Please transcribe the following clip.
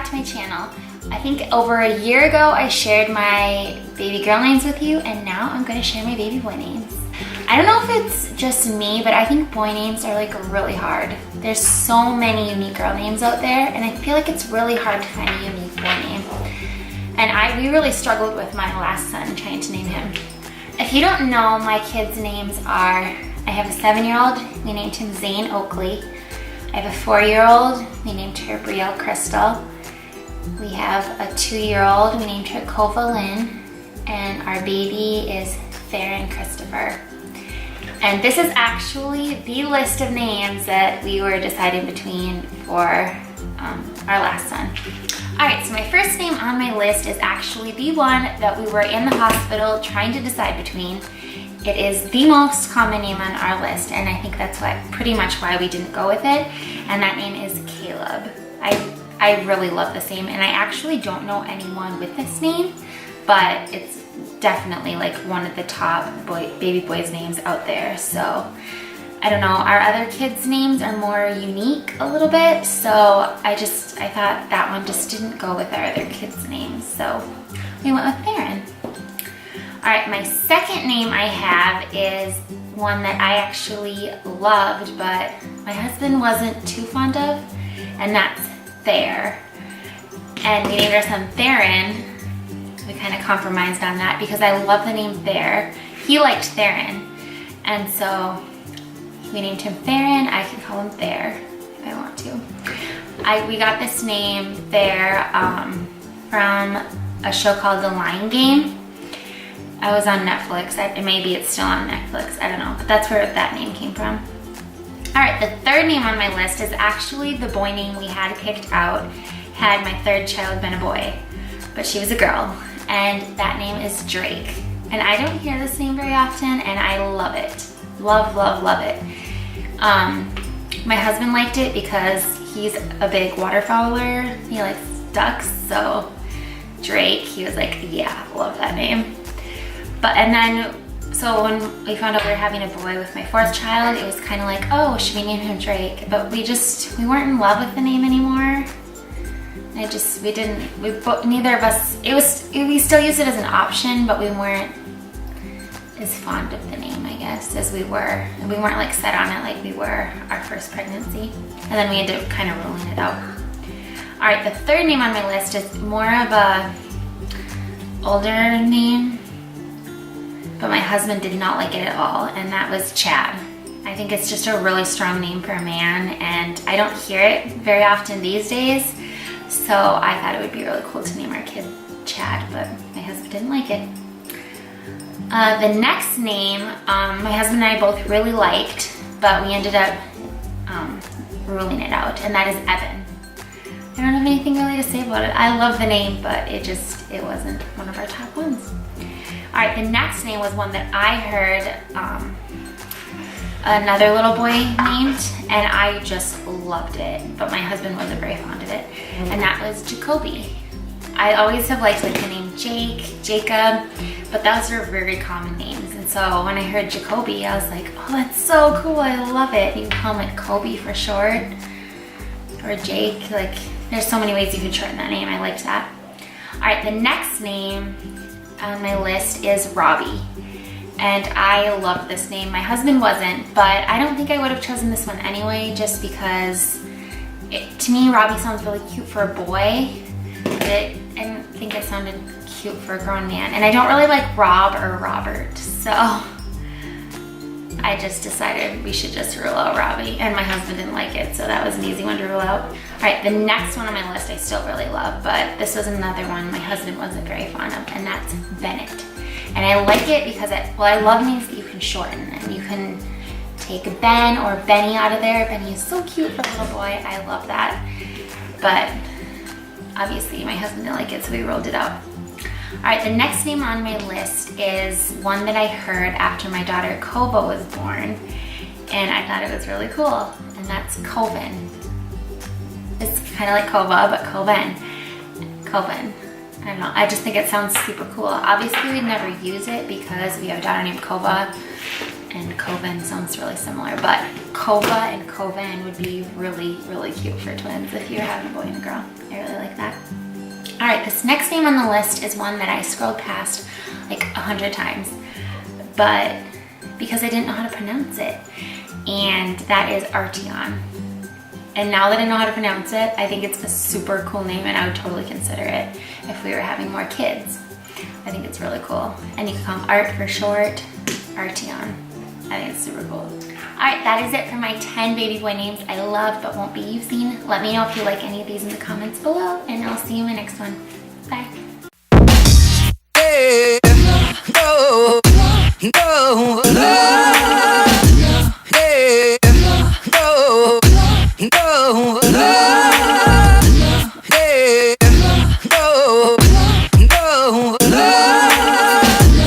back to my channel. I think over a year ago I shared my baby girl names with you, and now I'm going to share my baby boy names. I don't know if it's just me, but I think boy names are like really hard. There's so many unique girl names out there, and I feel like it's really hard to find a unique boy name. And we really struggled with my last son trying to name him. If you don't know, my kids' names are, I have a 7-year-old, we named him Zane Oakley. I have a 4-year-old, we named her Brielle Crystal. We have a 2-year-old, we named her Colvin, and our baby is Faron Christopher. And this is actually the list of names that we were deciding between for our last son. All right, so my first name on my list is actually the one that we were in the hospital trying to decide between. It is the most common name on our list, and I think that's pretty much why we didn't go with it, and that name is Caleb. I really love this name, and I actually don't know anyone with this name, but it's definitely like one of the top baby boys names out there. So I don't know, our other kids' names are more unique a little bit, so I thought that one just didn't go with our other kids' names, so we went with Faron. All right, my second name I have is one that I actually loved, but my husband wasn't too fond of, and that's Thayer. And we named our son Theron. We kind of compromised on that because I love the name Thayer. He liked Theron, and so we named him Theron. I can call him Thayer if I want to. We got this name Thayer from a show called The Lion Game. I was on Netflix. Maybe it's still on Netflix. I don't know, but that's where that name came from. All right, the third name on my list is actually the boy name we had picked out had my third child been a boy, but she was a girl, and that name is Drake. And I don't hear this name very often, and I love it. Love, love, love it. My husband liked it because he's a big waterfowler. He likes ducks, so Drake, he was like, yeah, love that name. So when we found out we were having a boy with my fourth child, it was kind of like, oh, should we name him Drake? But we weren't in love with the name anymore. Neither of us, we still used it as an option, but we weren't as fond of the name, I guess, as we were. And we weren't like set on it like we were our first pregnancy. And then we ended up kind of ruling it out. All right, the third name on my list is more of a older name, but my husband did not like it at all, and that was Chad. I think it's just a really strong name for a man, and I don't hear it very often these days, so I thought it would be really cool to name our kid Chad, but my husband didn't like it. The next name, my husband and I both really liked, but we ended up ruling it out, and that is Evan. I don't have anything really to say about it. I love the name, but it wasn't one of our top ones. All right, the next name was one that I heard another little boy named, and I just loved it, but my husband wasn't very fond of it, and that was Jacobi. I always have liked like the name Jacob, but those are very common names, and so when I heard Jacobi, I was like, oh, that's so cool, I love it. You can call him like Kobe for short, or Jake, like there's so many ways you can shorten that name. I liked that. All right, the next name on my list is Robbie, and I love this name. My husband wasn't, but I don't think I would have chosen this one anyway, just because to me Robbie sounds really cute for a boy, but I didn't think it sounded cute for a grown man, and I don't really like Rob or Robert, so I just decided we should just rule out Robbie, and my husband didn't like it, so that was an easy one to rule out. All right, the next one on my list I still really love, but this was another one my husband wasn't very fond of, and that's Bennet. And I like it because I love names that you can shorten, and you can take Ben or Benny out of there. Benny is so cute for a little boy. I love that. But obviously my husband didn't like it, so we ruled it out. All right, the next name on my list is one that I heard after my daughter Kova was born, and I thought it was really cool, and that's Colvin. It's kind of like Kova, but Colvin. I don't know, I just think it sounds super cool. Obviously we'd never use it because we have a daughter named Kova, and Colvin sounds really similar, but Kova and Colvin would be really, really cute for twins if you're having a boy and a girl. I really like that. All right, this next name on the list is one that I scrolled past like 100 times, but because I didn't know how to pronounce it, and that is Artion. And now that I know how to pronounce it, I think it's a super cool name, and I would totally consider it if we were having more kids. I think it's really cool. And you can call him Art for short, Artion. I think it's super cool. All right, that is it for my 10 baby boy names I love but won't be using. Let me know if you like any of these in the comments below, and I'll see you in my next one. Bye. No, no, no.